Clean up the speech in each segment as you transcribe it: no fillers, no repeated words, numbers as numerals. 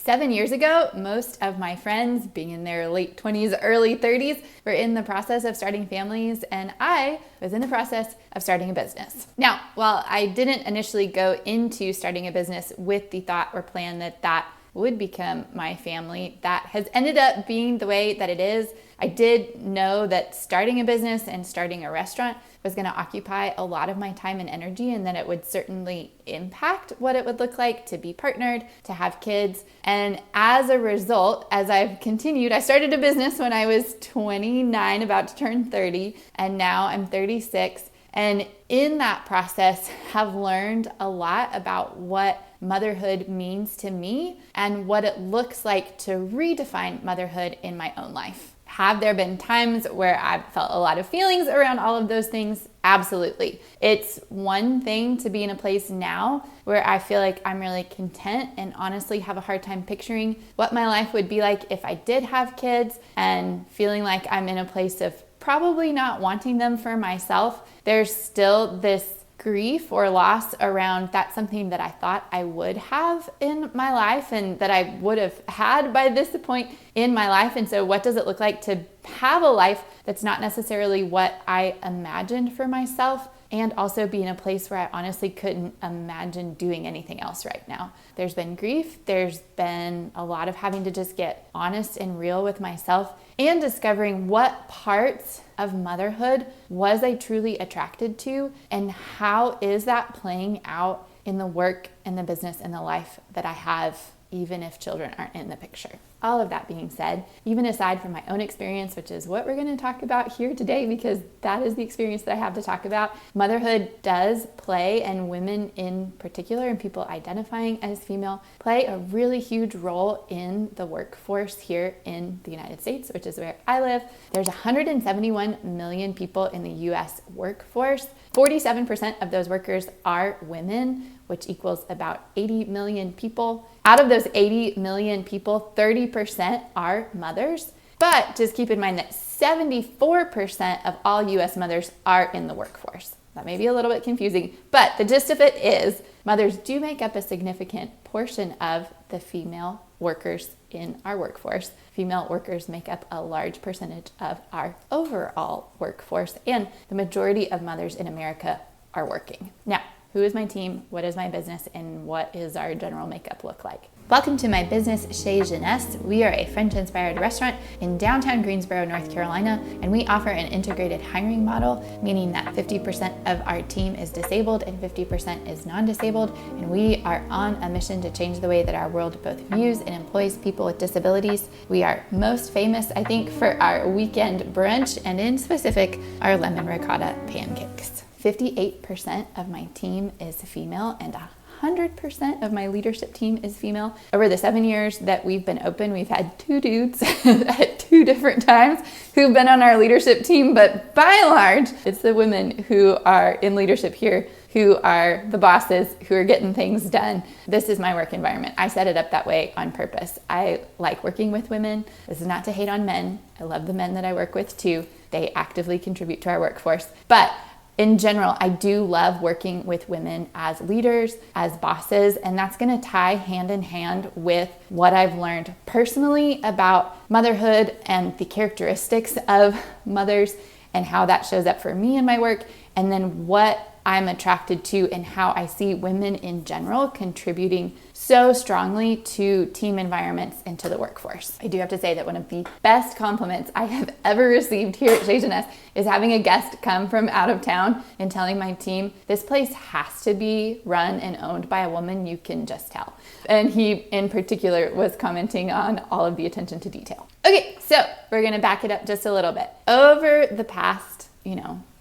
7 years ago, most of my friends, being in their late 20s, early 30s, were in the process of starting families, and I was in the process of starting a business. Now, while I didn't initially go into starting a business with the thought or plan that that would become my family, that has ended up being the way that it is. I did know that starting a business and starting a restaurant was going to occupy a lot of my time and energy, and that it would certainly impact what it would look like to be partnered, to have kids. And as a result, as I've continued, I started a business when I was 29, about to turn 30, and now I'm 36. And in that process, have learned a lot about what motherhood means to me and what it looks like to redefine motherhood in my own life. Have there been times where I've felt a lot of feelings around all of those things? Absolutely. It's one thing to be in a place now where I feel like I'm really content and honestly have a hard time picturing what my life would be like if I did have kids, and feeling like I'm in a place of probably not wanting them for myself. There's still this grief or loss around that's something that I thought I would have in my life and that I would have had by this point in my life. And so what does it look like to have a life that's not necessarily what I imagined for myself, and also be in a place where I honestly couldn't imagine doing anything else right now? There's been grief. There's been a lot of having to just get honest and real with myself, and discovering what parts of motherhood was I truly attracted to, and how is that playing out in the work and the business and the life that I have, even if children aren't in the picture. All of that being said, even aside from my own experience, which is what we're going to talk about here today, because that is the experience that I have to talk about, motherhood does play, and women in particular, and people identifying as female, play a really huge role in the workforce here in the United States, which is where I live. There's 171 million people in the US workforce. 47% of those workers are women, which equals about 80 million people. Out of those 80 million people, 30% are mothers. But just keep in mind that 74% of all US mothers are in the workforce. That may be a little bit confusing, but the gist of it is mothers do make up a significant portion of the female workers in our workforce. Female workers make up a large percentage of our overall workforce, and the majority of mothers in America are working. Now, who is my team? What is my business? And what is our general makeup look like? Welcome to my business, Chez Genèse. We are a French-inspired restaurant in downtown Greensboro, North Carolina, and we offer an integrated hiring model, meaning that 50% of our team is disabled and 50% is non-disabled, and we are on a mission to change the way that our world both views and employs people with disabilities. We are most famous, I think, for our weekend brunch, and in specific, our lemon ricotta pancakes. 58% of my team is female, and 100% of my leadership team is female. Over the 7 years that we've been open, we've had 2 dudes at 2 different times who've been on our leadership team, but by and large, it's the women who are in leadership here who are the bosses, who are getting things done. This is my work environment. I set it up that way on purpose. I like working with women. This is not to hate on men. I love the men that I work with too. They actively contribute to our workforce. But in general, I do love working with women as leaders, as bosses, and that's going to tie hand in hand with what I've learned personally about motherhood and the characteristics of mothers and how that shows up for me in my work, and then what I'm attracted to and how I see women in general contributing so strongly to team environments and to the workforce. I do have to say that one of the best compliments I have ever received here at Chez Genèse is having a guest come from out of town and telling my team, this place has to be run and owned by a woman, you can just tell. And he in particular was commenting on all of the attention to detail. Okay, so we're gonna back it up just a little bit. Over the past,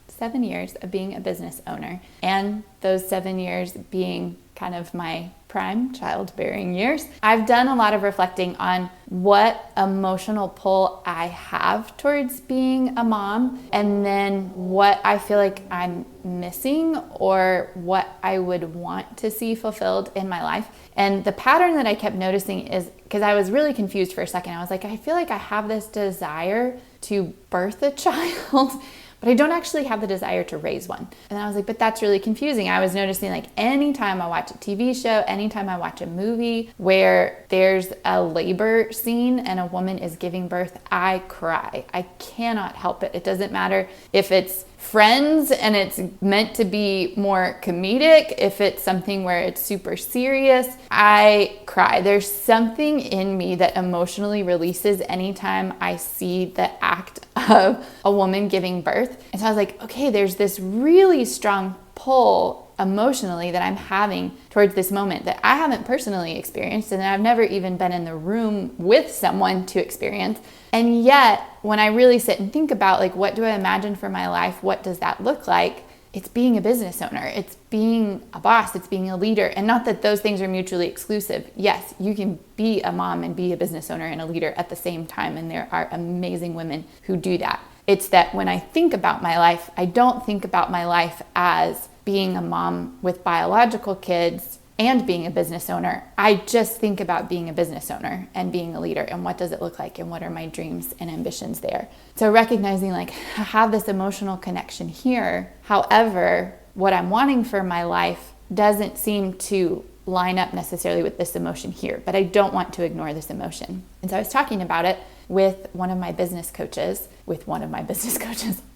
7 years of being a business owner, and those 7 years being kind of my prime childbearing years, I've done a lot of reflecting on what emotional pull I have towards being a mom, and then what I feel like I'm missing or what I would want to see fulfilled in my life. And the pattern that I kept noticing is, because I was really confused for a second, I was like, I feel like I have this desire to birth a child, but I don't actually have the desire to raise one. And I was like, but that's really confusing. I was noticing like anytime I watch a TV show, anytime I watch a movie where there's a labor scene and a woman is giving birth, I cry. I cannot help it. It doesn't matter if it's Friends and it's meant to be more comedic, if it's something where it's super serious, I cry. There's something in me that emotionally releases anytime I see the act of a woman giving birth. And so I was like, okay, there's this really strong pull emotionally that I'm having towards this moment that I haven't personally experienced, and I've never even been in the room with someone to experience. And yet, when I really sit and think about like, what do I imagine for my life? What does that look like? It's being a business owner. It's being a boss. It's being a leader. And not that those things are mutually exclusive. Yes, you can be a mom and be a business owner and a leader at the same time. And there are amazing women who do that. It's that when I think about my life, I don't think about my life as being a mom with biological kids and being a business owner. I just think about being a business owner and being a leader and what does it look like and what are my dreams and ambitions there. So recognizing like I have this emotional connection here. However, what I'm wanting for my life doesn't seem to line up necessarily with this emotion here, but I don't want to ignore this emotion. And so I was talking about it with one of my business coaches,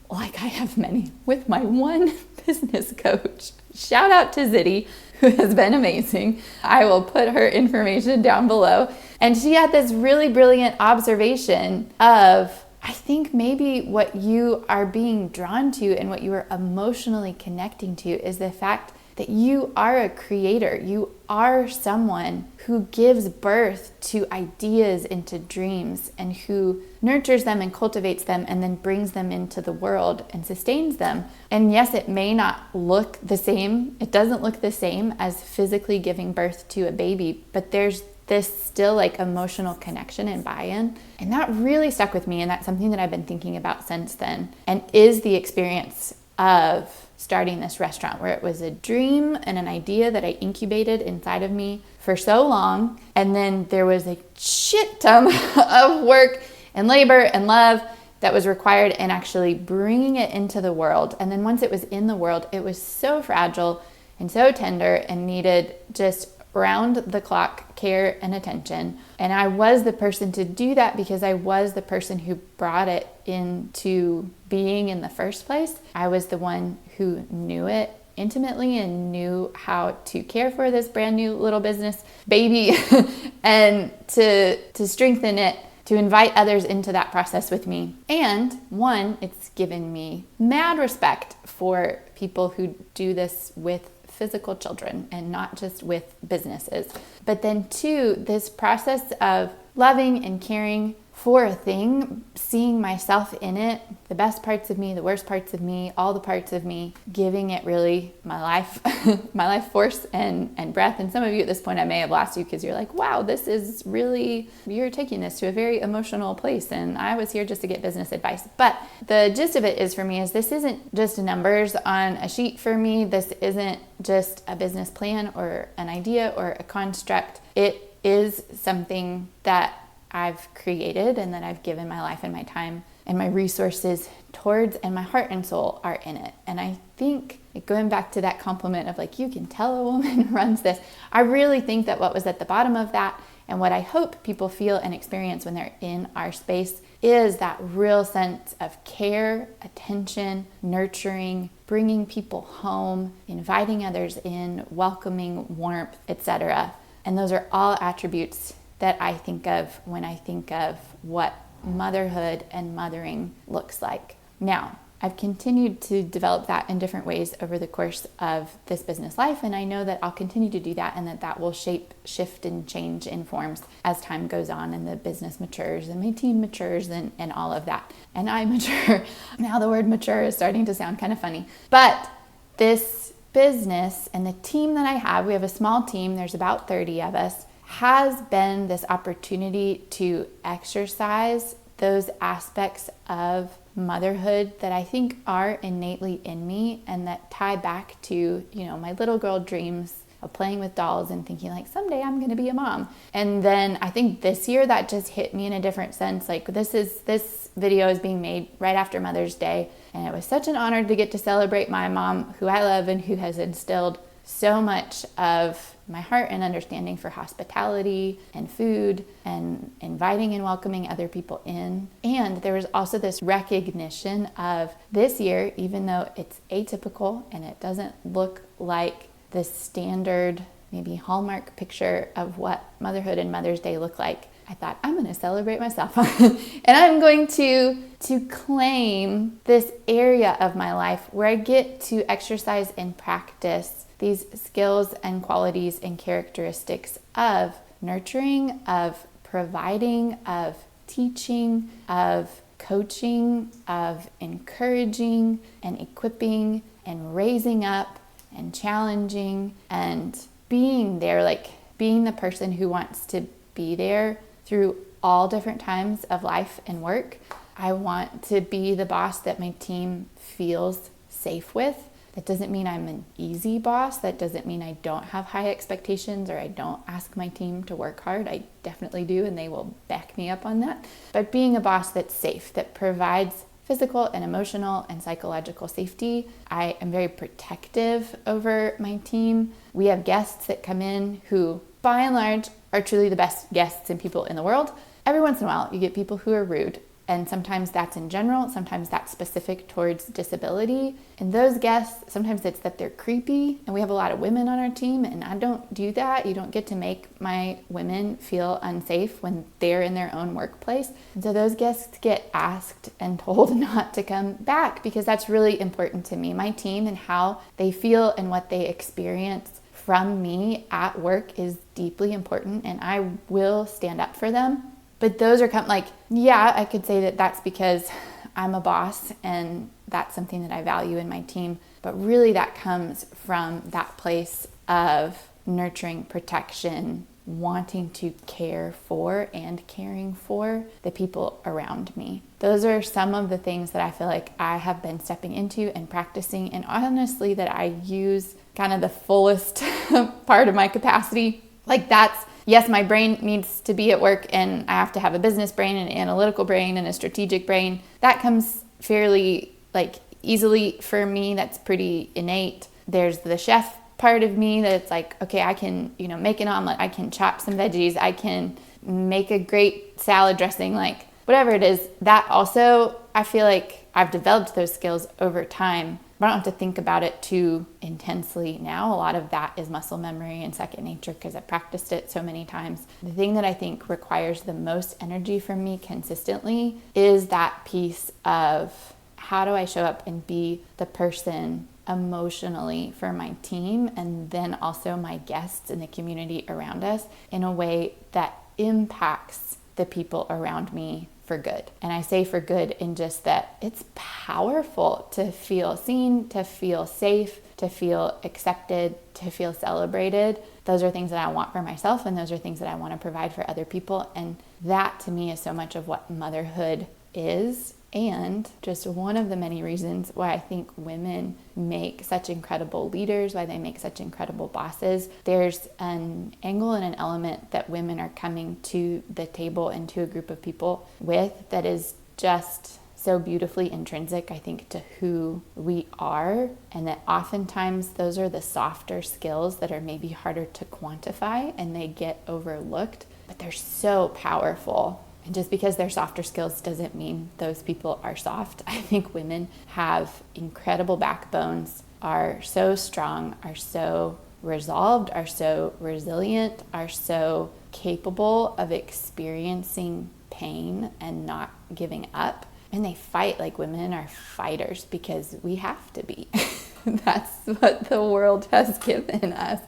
like I have many, with my one business coach. Shout out to Zitty, who has been amazing. I will put her information down below. And she had this really brilliant observation of, I think maybe what you are being drawn to and what you are emotionally connecting to is the fact that you are a creator. You are someone who gives birth to ideas, into dreams, and who nurtures them and cultivates them and then brings them into the world and sustains them. And yes, it may not look the same. It doesn't look the same as physically giving birth to a baby, but there's this still like emotional connection and buy-in. And that really stuck with me. And that's something that I've been thinking about since then, and is the experience of starting this restaurant, where it was a dream and an idea that I incubated inside of me for so long. And then there was a shit ton of work and labor and love that was required in actually bringing it into the world. And then once it was in the world, it was so fragile and so tender and needed just round the clock care and attention. And I was the person to do that because I was the person who brought it into being in the first place. I was the one who knew it intimately and knew how to care for this brand new little business baby and to strengthen it, to invite others into that process with me. And one, it's given me mad respect for people who do this with physical children and not just with businesses. But then two, this process of loving and caring for a thing, seeing myself in it, the best parts of me, the worst parts of me, all the parts of me, giving it really my life, my life force and breath. And some of you at this point, I may have lost you because you're like, wow, this is really, you're taking this to a very emotional place. And I was here just to get business advice. But the gist of it is for me is this isn't just numbers on a sheet for me. This isn't just a business plan or an idea or a construct. It is something that I've created and that I've given my life and my time and my resources towards, and my heart and soul are in it. And I think, going back to that compliment of like, you can tell a woman runs this, I really think that what was at the bottom of that, and what I hope people feel and experience when they're in our space, is that real sense of care, attention, nurturing, bringing people home, inviting others in, welcoming, warmth, etc. And those are all attributes that I think of when I think of what motherhood and mothering looks like. Now, I've continued to develop that in different ways over the course of this business life, and I know that I'll continue to do that, and that will shape, shift, and change in forms as time goes on and the business matures and my team matures and all of that. And I mature. Now the word mature is starting to sound kind of funny. But this business and the team that I have, we have a small team, there's about 30 of us, has been this opportunity to exercise those aspects of motherhood that I think are innately in me and that tie back to, my little girl dreams of playing with dolls and thinking like, someday I'm going to be a mom. And then I think this year that just hit me in a different sense. Like this video is being made right after Mother's Day. And it was such an honor to get to celebrate my mom, who I love and who has instilled so much of my heart and understanding for hospitality and food and inviting and welcoming other people in. And there was also this recognition of this year, even though it's atypical and it doesn't look like the standard, maybe Hallmark picture of what motherhood and Mother's Day look like, I thought, I'm going to celebrate myself. And I'm going to claim this area of my life where I get to exercise and practice these skills and qualities and characteristics of nurturing, of providing, of teaching, of coaching, of encouraging and equipping and raising up and challenging and being there, like being the person who wants to be there through all different times of life and work. I want to be the boss that my team feels safe with. That doesn't mean I'm an easy boss. That doesn't mean I don't have high expectations or I don't ask my team to work hard. I definitely do, and they will back me up on that. But being a boss that's safe, that provides physical and emotional and psychological safety. I am very protective over my team. We have guests that come in who, by and large, are truly the best guests and people in the world. Every once in a while, you get people who are rude. And sometimes that's in general, sometimes that's specific towards disability. And those guests, sometimes it's that they're creepy. And we have a lot of women on our team, and I don't do that. You don't get to make my women feel unsafe when they're in their own workplace. And so those guests get asked and told not to come back because that's really important to me. My team and how they feel and what they experience from me at work is deeply important, and I will stand up for them. But those are kind of like, yeah, I could say that that's because I'm a boss and that's something that I value in my team. But really that comes from that place of nurturing, protection, wanting to care for and caring for the people around me. Those are some of the things that I feel like I have been stepping into and practicing, and honestly that I use kind of the fullest part of my capacity. Like that's, yes, my brain needs to be at work and I have to have a business brain, an analytical brain, and a strategic brain. That comes fairly easily for me. That's pretty innate. There's the chef part of me that's like, okay, I can, make an omelet. I can chop some veggies. I can make a great salad dressing, whatever it is. That also, I feel like I've developed those skills over time. I don't have to think about it too intensely now. A lot of that is muscle memory and second nature because I've practiced it so many times. The thing that I think requires the most energy from me consistently is that piece of how do I show up and be the person emotionally for my team and then also my guests and the community around us in a way that impacts the people around me for good. And I say for good in just that it's powerful to feel seen, to feel safe, to feel accepted, to feel celebrated. Those are things that I want for myself, and those are things that I want to provide for other people. And that to me is so much of what motherhood is, and just one of the many reasons why I think women make such incredible leaders, why they make such incredible bosses. There's an angle and an element that women are coming to the table and to a group of people with that is just so beautifully intrinsic, I think, to who we are, and that oftentimes those are the softer skills that are maybe harder to quantify and they get overlooked, but they're so powerful. And just because they're softer skills doesn't mean those people are soft. I think women have incredible backbones, are so strong, are so resolved, are so resilient, are so capable of experiencing pain and not giving up. And they fight like women are fighters because we have to be. That's what the world has given us.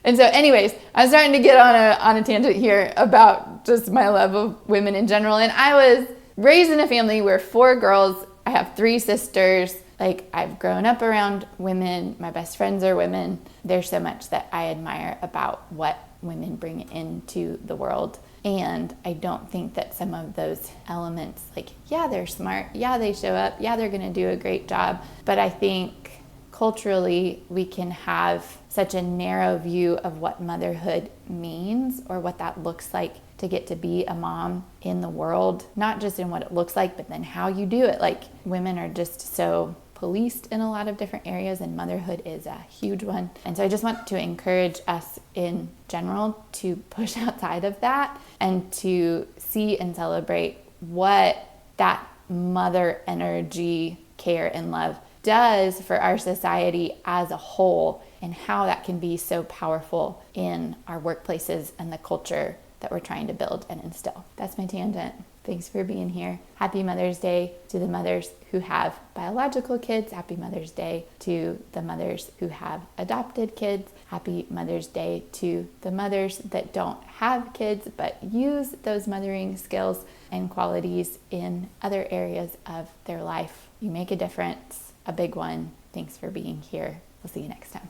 And so anyways, I'm starting to get on a tangent here about just my love of women in general. And I was raised in a family where 4 girls, I have 3 sisters. I've grown up around women. My best friends are women. There's so much that I admire about what women bring into the world. And I don't think that some of those elements, yeah, they're smart. Yeah, they show up. Yeah, they're going to do a great job. But I think culturally, we can have such a narrow view of what motherhood means or what that looks like to get to be a mom in the world, not just in what it looks like, but then how you do it. Like, women are just so policed in a lot of different areas, and motherhood is a huge one. And so I just want to encourage us in general to push outside of that and to see and celebrate what that mother energy, care, and love does for our society as a whole, and how that can be so powerful in our workplaces and the culture that we're trying to build and instill. That's my tangent. Thanks for being here. Happy Mother's Day to the mothers who have biological kids. Happy Mother's Day to the mothers who have adopted kids. Happy Mother's Day to the mothers that don't have kids but use those mothering skills and qualities in other areas of their life. You make a difference, a big one. Thanks for being here. We'll see you next time.